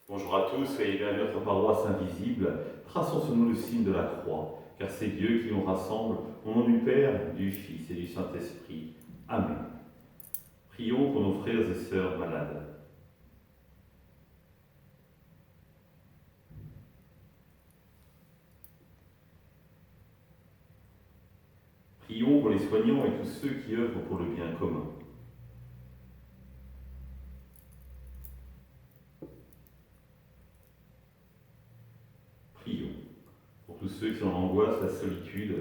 Bonjour à tous, soyez bienvenus à notre paroisse invisible. Traçons sur nous le signe de la croix, car c'est Dieu qui nous rassemble au nom du Père, du Fils et du Saint-Esprit. Amen. Prions pour nos frères et sœurs malades. Prions pour les soignants et tous ceux qui œuvrent pour le bien commun. Prions pour tous ceux qui sont en angoisse, la solitude,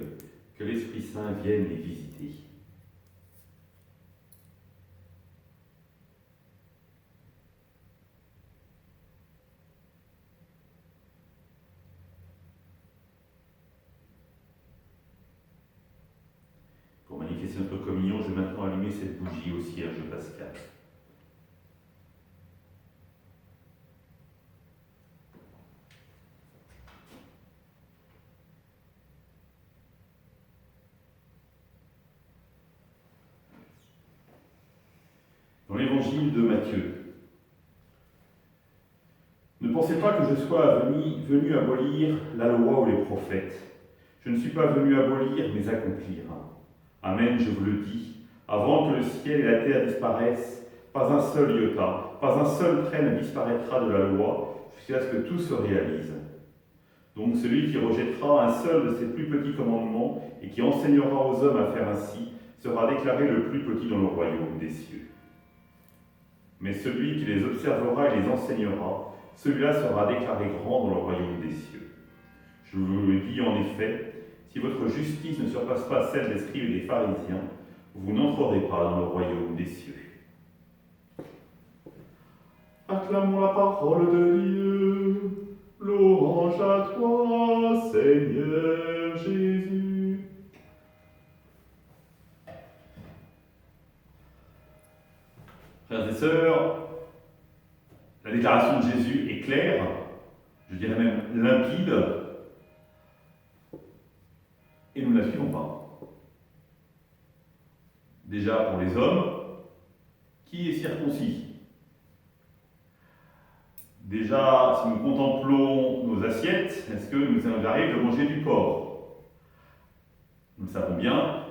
que l'Esprit Saint vienne les visiter. Pour manifester notre communion, je vais maintenant allumer cette bougie au cierge pascal. Dans l'évangile de Matthieu, ne pensez pas que je sois venu abolir la loi ou les prophètes. Je ne suis pas venu abolir, mais accomplir. Amen, je vous le dis, avant que le ciel et la terre disparaissent, pas un seul iota, pas un seul trait ne disparaîtra de la loi, jusqu'à ce que tout se réalise. Donc celui qui rejettera un seul de ces plus petits commandements et qui enseignera aux hommes à faire ainsi, sera déclaré le plus petit dans le royaume des cieux. Mais celui qui les observera et les enseignera, celui-là sera déclaré grand dans le royaume des cieux. Je vous le dis en effet, si votre justice ne surpasse pas celle des scribes et des pharisiens, vous n'entrerez pas dans le royaume des cieux. Acclamons la parole de Dieu. Louange à toi, Seigneur Jésus. Frères et sœurs, la déclaration de Jésus est claire, je dirais même limpide, et nous ne la suivons pas. Déjà pour les hommes, qui est circoncis? Déjà, si nous contemplons nos assiettes, est-ce que nous arrive de manger du porc? Nous le savons bien.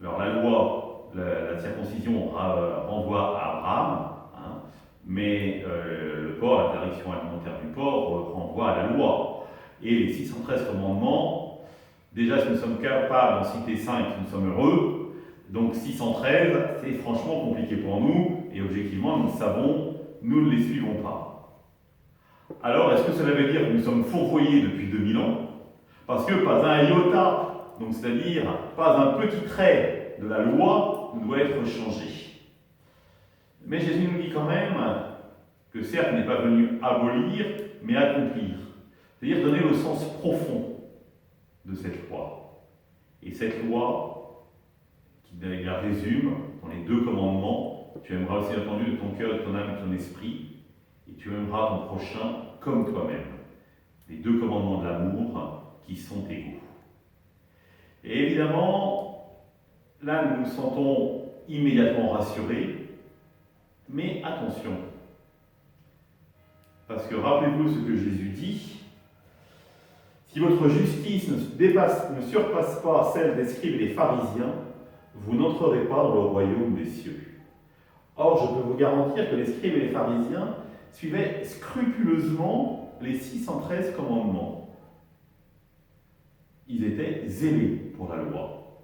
Alors la loi, la circoncision renvoie à Abraham, mais le porc, l'interdiction alimentaire du porc, renvoie à la loi. Et les 613 commandements, déjà si nous sommes capables d'en citer 5, nous sommes heureux. Donc 613, c'est franchement compliqué pour nous, et objectivement, nous le savons, nous ne les suivons pas. Alors, est-ce que cela veut dire que nous sommes fourvoyés depuis 2000 ans? Parce que pas un iota, donc c'est-à-dire pas un petit trait de la loi ne doit être changé. Mais Jésus nous dit quand même que certes, il n'est pas venu abolir, mais accomplir. C'est-à-dire donner le sens profond de cette loi. Et cette loi, qui la résume dans les 2 commandements, tu aimeras aussi entendu de ton cœur, de ton âme et de ton esprit, et tu aimeras ton prochain comme toi-même. Les 2 commandements de l'amour qui sont égaux. Et évidemment, là nous nous sentons immédiatement rassurés, mais attention, parce que rappelez-vous ce que Jésus dit, si votre justice ne surpasse pas celle des scribes et des pharisiens, vous n'entrerez pas dans le royaume des cieux. Or, je peux vous garantir que les scribes et les pharisiens suivaient scrupuleusement les 613 commandements. Ils étaient zélés pour la loi.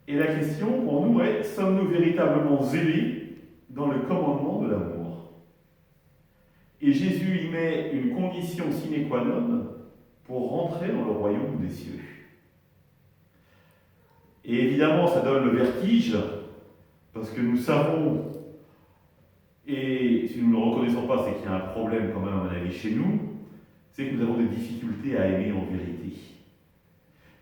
Et la question pour nous est, sommes-nous véritablement zélés dans le commandement de l'amour? Et Jésus y met une condition sine qua non pour rentrer dans le royaume des cieux. Et évidemment, ça donne le vertige, parce que nous savons, et si nous ne le reconnaissons pas, c'est qu'il y a un problème quand même, à mon avis, chez nous, c'est que nous avons des difficultés à aimer en vérité.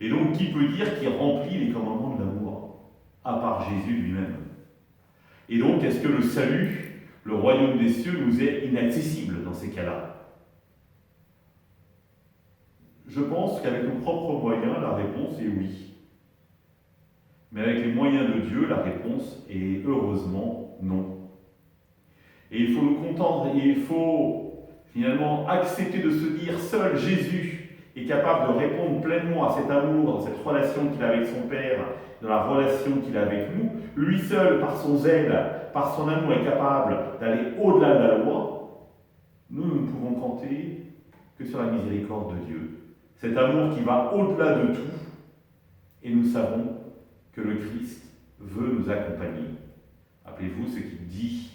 Et donc, qui peut dire qu'il remplit les commandements de l'amour, à part Jésus lui-même? Et donc, est-ce que le salut, le royaume des cieux, nous est inaccessible dans ces cas-là? Je pense qu'avec nos propres moyens, la réponse est oui. Mais avec les moyens de Dieu, la réponse est heureusement non. Et il faut nous contenter, et il faut finalement accepter de se dire seul Jésus est capable de répondre pleinement à cet amour, dans cette relation qu'il a avec son Père, dans la relation qu'il a avec nous. Lui seul, par son zèle, par son amour, est capable d'aller au-delà de la loi. Nous ne pouvons compter que sur la miséricorde de Dieu. Cet amour qui va au-delà de tout. Et nous savons que le Christ veut nous accompagner. Rappelez-vous ce qu'il dit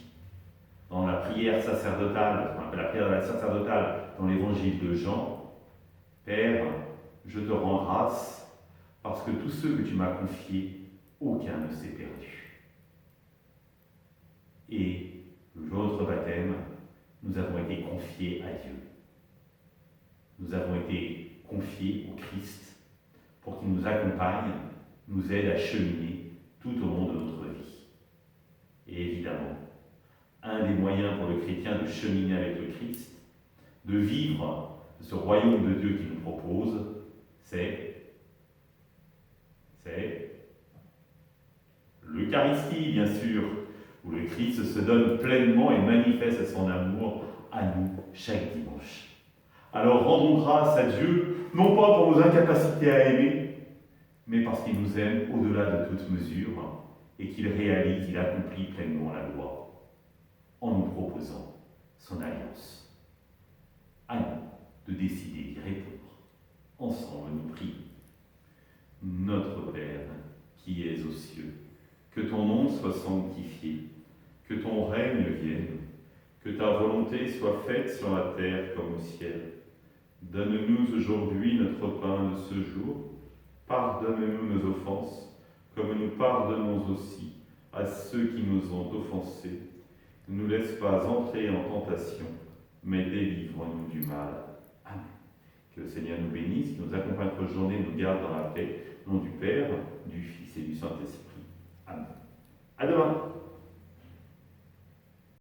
dans la prière sacerdotale, ce qu'on appelle la prière sacerdotale dans l'évangile de Jean. Père, je te rends grâce parce que tous ceux que tu m'as confiés, aucun ne s'est perdu. Et le jour de notre baptême, nous avons été confiés à Dieu. Nous avons été confiés au Christ pour qu'il nous accompagne, nous aide à cheminer tout au long de notre vie. Et évidemment, un des moyens pour le chrétien de cheminer avec le Christ, de vivre ce royaume de Dieu qu'il nous propose, c'est l'Eucharistie, bien sûr, où le Christ se donne pleinement et manifeste son amour à nous chaque dimanche. Alors rendons grâce à Dieu, non pas pour nos incapacités à aimer, mais parce qu'il nous aime au-delà de toute mesure et qu'il réalise, il accomplit pleinement la loi en nous proposant son alliance. À nous de décider d'y répondre. Ensemble, nous prions. Notre Père, qui es aux cieux, que ton nom soit sanctifié, que ton règne vienne, que ta volonté soit faite sur la terre comme au ciel. Donne-nous aujourd'hui notre pain de ce jour. Pardonne-nous nos offenses, comme nous pardonnons aussi à ceux qui nous ont offensés. Ne nous laisse pas entrer en tentation, mais délivre-nous du mal. Amen. Que le Seigneur nous bénisse, qu'il nous accompagne notre journée, nous garde dans la paix. Au nom du Père, du Fils et du Saint-Esprit.